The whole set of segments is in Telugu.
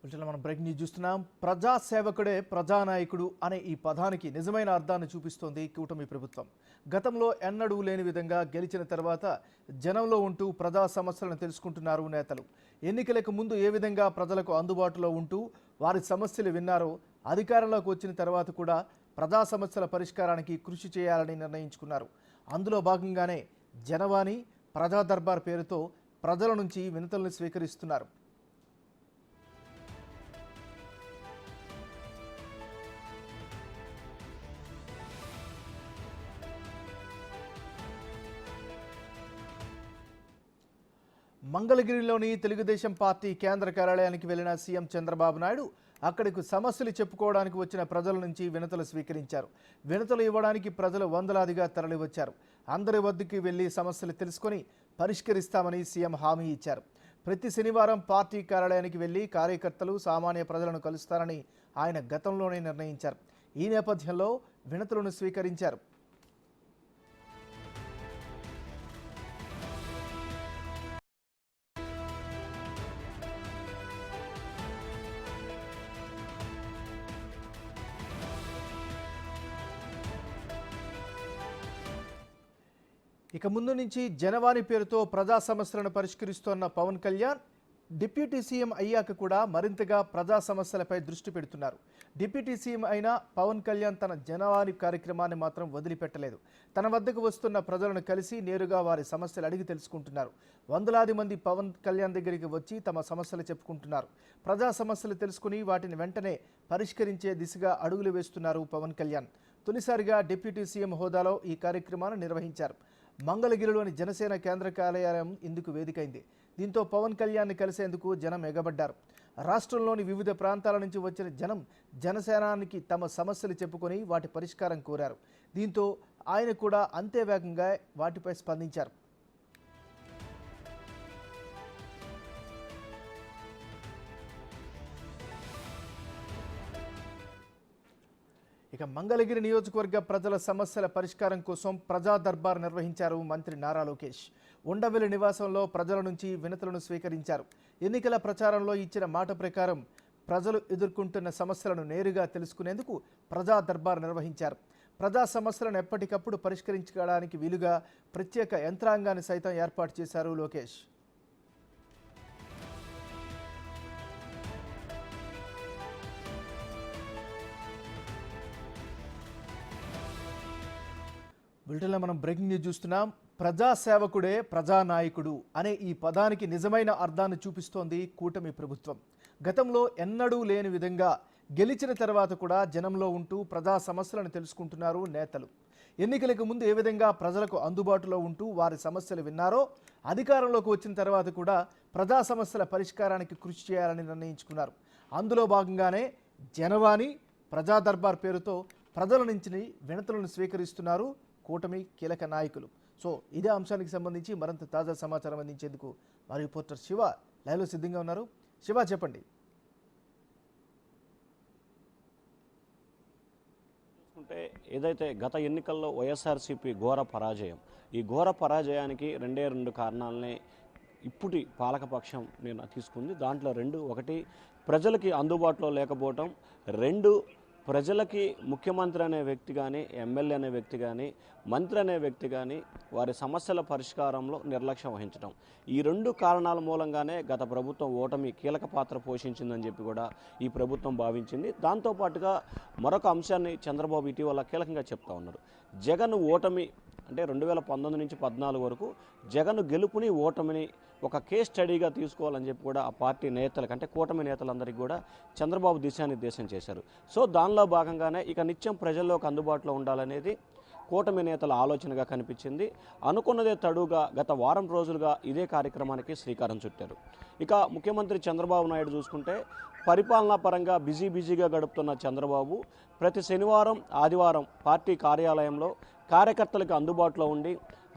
మనం బ్రేక్ న్యూస్ చూస్తున్నాం. ప్రజాసేవకుడే ప్రజానాయకుడు అనే ఈ పదానికి నిజమైన అర్థాన్ని చూపిస్తోంది కూటమి ప్రభుత్వం. గతంలో ఎన్నడూ లేని విధంగా గెలిచిన తర్వాత జనంలో ఉంటూ ప్రజా సమస్యలను తెలుసుకుంటున్నారు నేతలు. ఎన్నికలకు ముందు ఏ విధంగా ప్రజలకు అందుబాటులో ఉంటూ వారి సమస్యలు విన్నారో అధికారంలోకి వచ్చిన తర్వాత కూడా ప్రజా సమస్యల పరిష్కారానికి కృషి చేయాలని నిర్ణయించుకున్నారు. అందులో భాగంగానే జనవాణి, ప్రజా దర్బార్ పేరుతో ప్రజల నుంచి వినతులను స్వీకరిస్తున్నారు. మంగళగిరిలోని తెలుగుదేశం పార్టీ కేంద్ర కార్యాలయానికి వెళ్లిన సీఎం చంద్రబాబు నాయుడు అక్కడికి సమస్యలు చెప్పుకోవడానికి వచ్చిన ప్రజల నుంచి వినతులు స్వీకరించారు. వినతులు ఇవ్వడానికి ప్రజలు వందలాదిగా తరలివచ్చారు. అందరి వద్దకు వెళ్లి సమస్యలు తెలుసుకొని పరిష్కరిస్తామని సీఎం హామీ ఇచ్చారు. ప్రతి శనివారం పార్టీ కార్యాలయానికి వెళ్లి కార్యకర్తలు, సామాన్య ప్రజలను కలుస్తారని ఆయన గతంలోనే నిర్ణయించారు. ఈ నేపథ్యంలో వినతులను స్వీకరించారు. ఇక ముందు నుంచి జనవాణి పేరుతో ప్రజా సమస్యలను పరిష్కరిస్తోన్న పవన్ కళ్యాణ్ డిప్యూటీ సీఎం అయ్యాక కూడా మరింతగా ప్రజా సమస్యలపై దృష్టి పెడుతున్నారు. డిప్యూటీ సీఎం అయిన పవన్ కళ్యాణ్ తన జనవాణి కార్యక్రమాన్ని మాత్రం వదిలిపెట్టలేదు. తన వద్దకు వస్తున్న ప్రజలను కలిసి నేరుగా వారి సమస్యలు అడిగి తెలుసుకుంటున్నారు. వందలాది మంది పవన్ కళ్యాణ్ దగ్గరికి వచ్చి తమ సమస్యలు చెప్పుకుంటున్నారు. ప్రజా సమస్యలు తెలుసుకుని వాటిని వెంటనే పరిష్కరించే దిశగా అడుగులు వేస్తున్నారు పవన్ కళ్యాణ్. తొలిసారిగా డిప్యూటీ సీఎం హోదాలో ఈ కార్యక్రమాన్ని నిర్వహించారు. మంగళగిరిలోని జనసేన కేంద్ర కార్యాలయం ఇందుకు వేదికైంది. దీంతో పవన్ కళ్యాణ్ని కలిసేందుకు జనం ఎగబడ్డారు. రాష్ట్రంలోని వివిధ ప్రాంతాల నుంచి వచ్చిన జనం జనసేనానికి తమ సమస్యలు చెప్పుకొని వాటి పరిష్కారం కోరారు. దీంతో ఆయన కూడా అంతే వేగంగా వాటిపై స్పందించారు. ఇక మంగళగిరి నియోజకవర్గ ప్రజల సమస్యల పరిష్కారం కోసం ప్రజా దర్బార్ నిర్వహించారు మంత్రి నారా లోకేష్. ఉండవెల్లి నివాసంలో ప్రజల నుంచి వినతులను స్వీకరించారు. ఎన్నికల ప్రచారంలో ఇచ్చిన మాట ప్రకారం ప్రజలు ఎదుర్కొంటున్న సమస్యలను నేరుగా తెలుసుకునేందుకు ప్రజా దర్బార్ నిర్వహించారు. ప్రజా సమస్యలను ఎప్పటికప్పుడు పరిష్కరించుకోవడానికి వీలుగా ప్రత్యేక యంత్రాంగాన్ని సైతం ఏర్పాటు చేశారు లోకేష్. బులెటిన్లో మనం బ్రేకింగ్ న్యూస్ చూస్తున్నాం. ప్రజాసేవకుడే ప్రజానాయకుడు అనే ఈ పదానికి నిజమైన అర్థాన్ని చూపిస్తోంది కూటమి ప్రభుత్వం. గతంలో ఎన్నడూ లేని విధంగా గెలిచిన తర్వాత కూడా జనంలో ఉంటూ ప్రజా సమస్యలను తెలుసుకుంటున్నారు నేతలు. ఎన్నికలకు ముందు ఏ విధంగా ప్రజలకు అందుబాటులో ఉంటూ వారి సమస్యలు విన్నారో అధికారంలోకి వచ్చిన తర్వాత కూడా ప్రజా సమస్యల పరిష్కారానికి కృషి చేయాలని నిర్ణయించుకున్నారు. అందులో భాగంగానే జనవాణి, ప్రజా దర్బార్ పేరుతో ప్రజల నుంచి వినతులను స్వీకరిస్తున్నారు కూటమి కీలక నాయకులు. సో ఇదే అంశానికి సంబంధించి మరింత తాజా సమాచారం అందించేందుకు మా రిపోర్టర్ శివ లైవ్లో సిద్ధంగా ఉన్నారు. శివ, చెప్పండి. చూసుకుంటే ఏదైతే గత ఎన్నికల్లో వైఎస్ఆర్సీపీ ఘోర పరాజయం, ఈ ఘోర పరాజయానికి రెండు కారణాలనే ఇప్పటి పాలకపక్షం నేను తీసుకుంది. దాంట్లో ఒకటి ప్రజలకి అందుబాటులో లేకపోవటం, ప్రజలకి ముఖ్యమంత్రి అనే వ్యక్తి కానీ, ఎమ్మెల్యే అనే వ్యక్తి కానీ, మంత్రి అనే వ్యక్తి కానీ వారి సమస్యల పరిష్కారంలో నిర్లక్ష్యం వహించడం. ఈ కారణాల మూలంగానే గత ప్రభుత్వం ఓటమి కీలక పాత్ర పోషించిందని చెప్పి కూడా ఈ ప్రభుత్వం భావించింది. దాంతోపాటుగా మరొక అంశాన్ని చంద్రబాబు ఇటీవల కీలకంగా చెప్తా ఉన్నారు. జగన్ ఓటమి అంటే 2019 నుంచి 14 వరకు జగన్ గెలుపుని, ఓటమిని ఒక కేస్ స్టడీగా తీసుకోవాలని చెప్పి కూడా ఆ పార్టీ నేతలకు అంటే కూటమి నేతలందరికీ కూడా చంద్రబాబు దిశానిర్దేశం చేశారు. సో దానిలో భాగంగానే ఇక నిత్యం ప్రజల్లోకి అందుబాటులో ఉండాలనేది కూటమి నేతల ఆలోచనగా కనిపించింది. అనుకున్నదే తడుగా గత వారం రోజులుగా ఇదే కార్యక్రమానికి శ్రీకారం చుట్టారు. ఇక ముఖ్యమంత్రి చంద్రబాబు నాయుడు చూసుకుంటే పరిపాలనా పరంగా బిజీగా గడుపుతున్న చంద్రబాబు ప్రతి శనివారం, ఆదివారం పార్టీ కార్యాలయంలో కార్యకర్తలకు అందుబాటులో ఉండి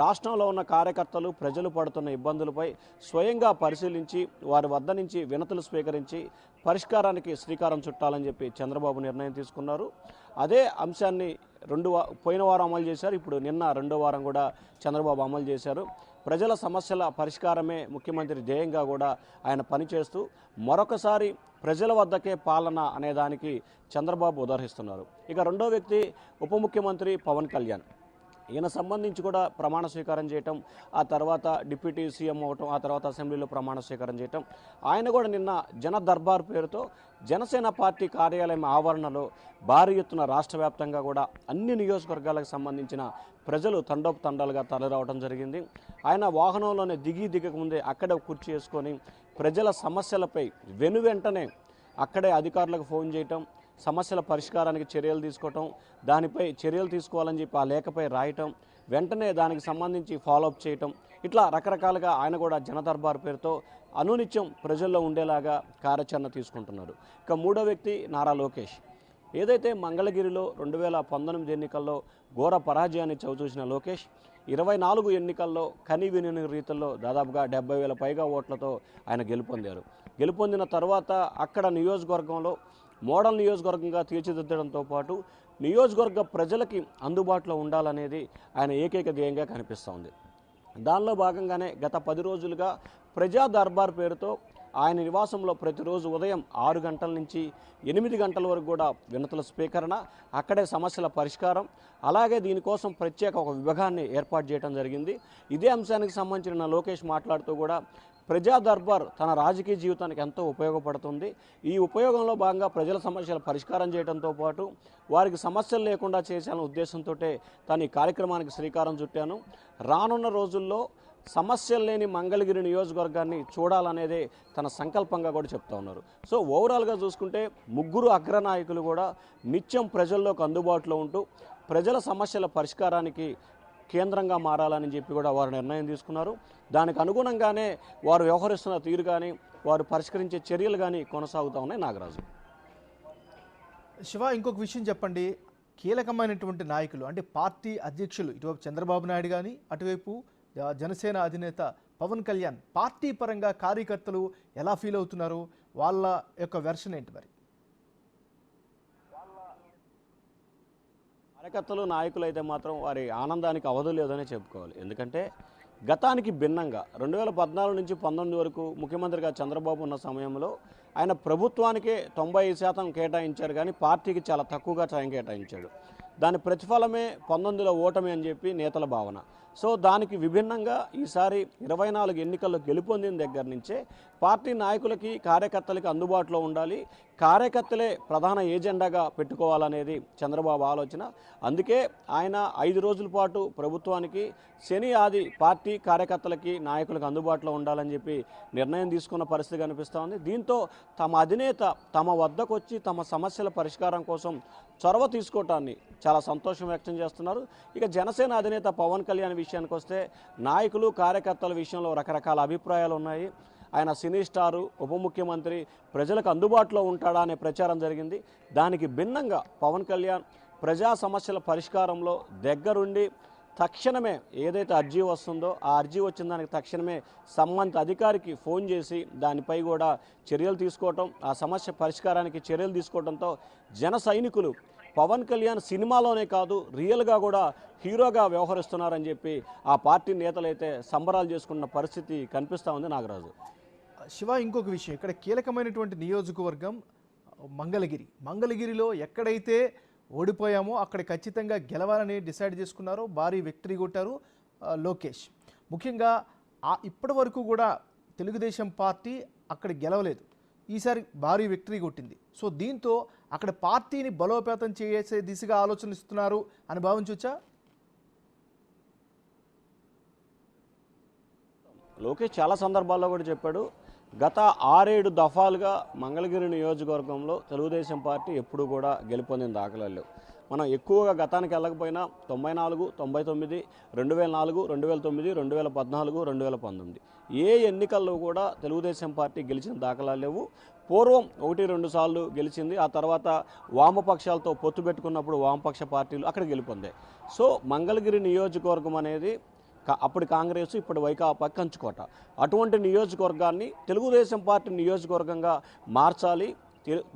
రాష్ట్రంలో ఉన్న కార్యకర్తలు, ప్రజలు పడుతున్న ఇబ్బందులపై స్వయంగా పరిశీలించి వారి వద్ద నుంచి వినతులు స్వీకరించి పరిష్కారానికి శ్రీకారం చుట్టాలని చెప్పి చంద్రబాబు నిర్ణయం తీసుకున్నారు. అదే అంశాన్ని పోయిన వారం అమలు చేశారు. ఇప్పుడు నిన్న రెండో వారం కూడా చంద్రబాబు అమలు చేశారు. ప్రజల సమస్యల పరిష్కారమే ముఖ్యమంత్రి ధ్యేయంగా కూడా ఆయన పనిచేస్తూ మరొకసారి ప్రజల వద్దకే పాలన అనేదానికి చంద్రబాబు ఉదహరిస్తున్నారు. ఇక రెండో వ్యక్తి ఉప ముఖ్యమంత్రి పవన్ కళ్యాణ్. ఈయన సంబంధించి కూడా ప్రమాణ స్వీకారం చేయటం, ఆ తర్వాత డిప్యూటీ సీఎం అవ్వటం, ఆ తర్వాత అసెంబ్లీలో ప్రమాణ స్వీకారం చేయటం. ఆయన కూడా నిన్న జన దర్బార్ పేరుతో జనసేన పార్టీ కార్యాలయం ఆవరణలో భారీ ఎత్తున రాష్ట్ర వ్యాప్తంగా కూడా అన్ని నియోజకవర్గాలకు సంబంధించిన ప్రజలు తండోపతండాలుగా తరలిరావడం జరిగింది. ఆయన వాహనంలోనే దిగకముందే అక్కడే కుర్చీ వేసుకొని ప్రజల సమస్యలపై వెనువెంటనే అక్కడే అధికారులకు ఫోన్ చేయటం, సమస్యల పరిష్కారానికి చర్యలు తీసుకోవటం, దానిపై చర్యలు తీసుకోవాలని చెప్పి ఆ లేఖపై రాయటం, వెంటనే దానికి సంబంధించి ఫాలోఅప్ చేయటం, ఇట్లా రకరకాలుగా ఆయన కూడా జనదర్బార్ పేరుతో అనునిత్యం ప్రజల్లో ఉండేలాగా కార్యాచరణ తీసుకుంటున్నారు. ఇక మూడో వ్యక్తి నారా లోకేష్. ఏదైతే మంగళగిరిలో 2019 ఎన్నికల్లో ఘోర పరాజయాన్ని చవిచూసిన లోకేష్ 24 ఎన్నికల్లో కనివిని రీతిలో దాదాపుగా 70,000 పైగా ఓట్లతో ఆయన గెలుపొందిన తర్వాత అక్కడ నియోజకవర్గంలో మోడల్ నియోజకవర్గంగా తీర్చిదిద్దడంతో పాటు నియోజకవర్గ ప్రజలకి అందుబాటులో ఉండాలనేది ఆయన ఏకైక ధ్యేయంగా కనిపిస్తోంది. దానిలో భాగంగానే గత 10 రోజులుగా ప్రజా దర్బార్ పేరుతో ఆయన నివాసంలో ప్రతిరోజు ఉదయం 6 గంటల నుంచి 8 గంటల వరకు కూడా వినతుల స్వీకరణ, అక్కడే సమస్యల పరిష్కారం, అలాగే దీనికోసం ప్రత్యేక ఒక విభాగాన్ని ఏర్పాటు చేయడం జరిగింది. ఇదే అంశానికి సంబంధించిన లోకేష్ మాట్లాడుతూ కూడా ప్రజా దర్బార్ తన రాజకీయ జీవితానికి ఎంతో ఉపయోగపడుతుంది. ఈ ఉపయోగంలో భాగంగా ప్రజల సమస్యల పరిష్కారం చేయడంతో పాటు వారికి సమస్యలు లేకుండా చేయాలనే ఉద్దేశంతో తను ఈ కార్యక్రమానికి శ్రీకారం చుట్టాను. రానున్న రోజుల్లో సమస్యలు లేని మంగళగిరి నియోజకవర్గాన్ని చూడాలనేదే తన సంకల్పంగా కూడా చెప్తా ఉన్నారు. సో ఓవరాల్గా చూసుకుంటే ముగ్గురు అగ్రనాయకులు కూడా నిత్యం ప్రజల్లోకి అందుబాటులో ఉంటూ ప్రజల సమస్యల పరిష్కారానికి కేంద్రంగా మారాలని చెప్పి కూడా వారు నిర్ణయం తీసుకున్నారు. దానికి అనుగుణంగానే వారు వ్యవహరిస్తున్న తీరు కానీ వారు పరిష్కరించే చర్యలు కానీ కొనసాగుతూ ఉన్నాయి. నాగరాజు, శివ, ఇంకొక విషయం చెప్పండి. కీలకమైనటువంటి నాయకులు అంటే పార్టీ అధ్యక్షులు ఇటువైపు చంద్రబాబు నాయుడు కానీ అటువైపు జనసేన అధినేత పవన్ కళ్యాణ్ పార్టీ పరంగా కార్యకర్తలు ఎలా ఫీల్ అవుతున్నారు? వాళ్ళ యొక్క వెర్షన్ ఏంటి? మరి కార్యకర్తలు నాయకులు అయితే మాత్రం వారి ఆనందానికి అవధు లేదనే చెప్పుకోవాలి. ఎందుకంటే గతానికి భిన్నంగా 2014 నుంచి 19 వరకు ముఖ్యమంత్రిగా చంద్రబాబు ఉన్న సమయంలో ఆయన ప్రభుత్వానికే 90% కేటాయించారు, కానీ పార్టీకి చాలా తక్కువగా టైం కేటాయించాడు. దాని ప్రతిఫలమే 19లో ఓటమి అని చెప్పి నేతల భావన. సో దానికి విభిన్నంగా ఈసారి 24 ఎన్నికల్లో గెలుపొందిన దగ్గర నుంచే పార్టీ నాయకులకి కార్యకర్తలకి అందుబాటులో ఉండాలి, కార్యకర్తలే ప్రధాన ఏజెండాగా పెట్టుకోవాలనేది చంద్రబాబు ఆలోచన. అందుకే ఆయన 5 రోజుల పాటు ప్రభుత్వానికి శని ఆది పార్టీ కార్యకర్తలకి నాయకులకు అందుబాటులో ఉండాలని చెప్పి నిర్ణయం తీసుకున్న పరిస్థితి కనిపిస్తోంది. దీంతో తమ అధినేత తమ వద్దకు వచ్చి తమ సమస్యల పరిష్కారం కోసం చొరవ తీసుకోవటాన్ని చాలా సంతోషం వ్యక్తం చేస్తున్నారు. ఇక జనసేన అధినేత పవన్ కళ్యాణ్ విషయానికి వస్తే నాయకులు కార్యకర్తల విషయంలో రకరకాల అభిప్రాయాలు ఉన్నాయి. ఆయన సినీ స్టారు, ఉప ముఖ్యమంత్రి, ప్రజలకు అందుబాటులో ఉంటాడా అనే ప్రచారం జరిగింది. దానికి భిన్నంగా పవన్ కళ్యాణ్ ప్రజా సమస్యల పరిష్కారంలో దగ్గరుండి తక్షణమే ఏదైతే అర్జీ వస్తుందో ఆ అర్జీ వచ్చిన దానికి తక్షణమే సంబంధిత అధికారికి ఫోన్ చేసి దానిపై కూడా చర్యలు తీసుకోవటం, ఆ సమస్య పరిష్కారానికి చర్యలు తీసుకోవడంతో జన సైనికులు పవన్ కళ్యాణ్ సినిమాలోనే కాదు రియల్గా కూడా హీరోగా వ్యవహరిస్తున్నారని చెప్పి ఆ పార్టీ నేతలైతే సంబరాలు చేసుకున్న పరిస్థితి కనిపిస్తూ ఉంది. నాగరాజు, శివ, ఇంకొక విషయం, ఇక్కడ కీలకమైనటువంటి నియోజకవర్గం మంగళగిరిలో ఎక్కడైతే ఓడిపోయామో అక్కడ ఖచ్చితంగా గెలవాలని డిసైడ్ చేసుకున్నారో భారీ విక్టరీ కొట్టారు లోకేష్. ముఖ్యంగా ఇప్పటి వరకు కూడా తెలుగుదేశం పార్టీ అక్కడ గెలవలేదు, ఈసారి భారీ విక్టరీ కొట్టింది. సో దీంతో అక్కడ పార్టీని బలోపేతం చేసే దిశగా ఆలోచనిస్తున్నారు అని భావించవచ్చా? లోకేష్ చాలా సందర్భాల్లో కూడా చెప్పాడు, గత 6-7 దఫాలుగా మంగళగిరి నియోజకవర్గంలో తెలుగుదేశం పార్టీ ఎప్పుడు కూడా గెలుపొందిన దాఖలాలు. మనం ఎక్కువగా గతానికి వెళ్ళకపోయినా 94, 99, 2004, 2009, 2014, 2019 ఏ ఎన్నికల్లో కూడా తెలుగుదేశం పార్టీ గెలిచిన దాఖలాలు లేవు. పూర్వం 1-2 సార్లు గెలిచింది, ఆ తర్వాత వామపక్షాలతో పొత్తు పెట్టుకున్నప్పుడు వామపక్ష పార్టీలు అక్కడ గెలుపొందాయి. సో మంగళగిరి నియోజకవర్గం అనేది అప్పుడు కాంగ్రెస్, ఇప్పుడు వైకాపా కంచుకోట. అటువంటి నియోజకవర్గాన్ని తెలుగుదేశం పార్టీ నియోజకవర్గంగా మార్చాలి,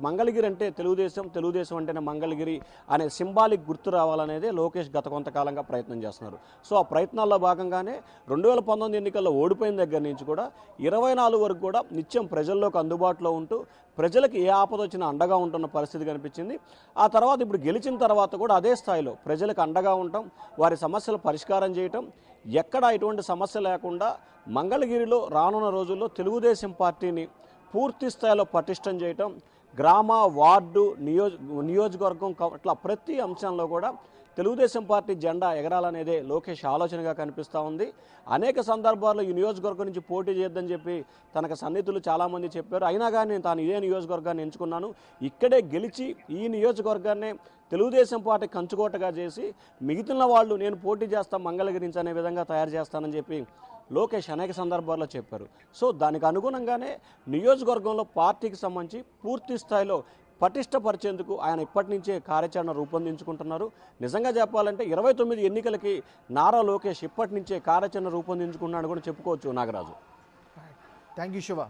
మంగళగిరి అంటే తెలుగుదేశం, తెలుగుదేశం అంటేనే మంగళగిరి అనే సింబాలిక్ గుర్తు రావాలనేదే లోకేష్ గత కొంతకాలంగా ప్రయత్నం చేస్తున్నారు. సో ఆ ప్రయత్నాల్లో భాగంగానే 2019 ఎన్నికల్లో ఓడిపోయిన దగ్గర నుంచి కూడా 24 వరకు కూడా నిత్యం ప్రజల్లోకి అందుబాటులో ఉంటూ ప్రజలకు ఏ ఆపద వచ్చినా అండగా ఉంటున్న పరిస్థితి కనిపించింది. ఆ తర్వాత ఇప్పుడు గెలిచిన తర్వాత కూడా అదే స్థాయిలో ప్రజలకు అండగా ఉండటం, వారి సమస్యలు పరిష్కారం చేయటం, ఎక్కడ ఎటువంటి సమస్య లేకుండా మంగళగిరిలో రానున్న రోజుల్లో తెలుగుదేశం పార్టీని పూర్తి స్థాయిలో పటిష్టం చేయటం, గ్రామ, వార్డు, నియోజకవర్గం అట్లా ప్రతి అంశంలో కూడా తెలుగుదేశం పార్టీ జెండా ఎగరాలనేదే లోకేష్ ఆలోచనగా కనిపిస్తూ ఉంది. అనేక సందర్భాల్లో ఈ నియోజకవర్గం నుంచి పోటీ చేద్దని చెప్పి తనకు సన్నిహితులు చాలామంది చెప్పారు. అయినా కానీ తాను ఇదే నియోజకవర్గాన్ని ఎంచుకున్నాను, ఇక్కడే గెలిచి ఈ నియోజకవర్గాన్ని తెలుగుదేశం పార్టీ కంచుకోటగా చేసి మిగిలిన వాళ్ళు నేను పోటీ చేస్తాను మంగళగిరి నుంచి అనే విధంగా తయారు చేస్తానని చెప్పి లోకేష్ అనేక సందర్భాల్లో చెప్పారు. సో దానికి అనుగుణంగానే నియోజకవర్గంలో పార్టీకి సంబంధించి పూర్తి స్థాయిలో పటిష్టపరిచేందుకు ఆయన ఇప్పటి నుంచే కార్యాచరణ రూపొందించుకుంటున్నారు. నిజంగా చెప్పాలంటే 29 ఎన్నికలకి నారా లోకేష్ ఇప్పటి నుంచే కార్యాచరణ రూపొందించుకున్నాడు కూడా చెప్పుకోవచ్చు నాగరాజు. Thank you Shiva.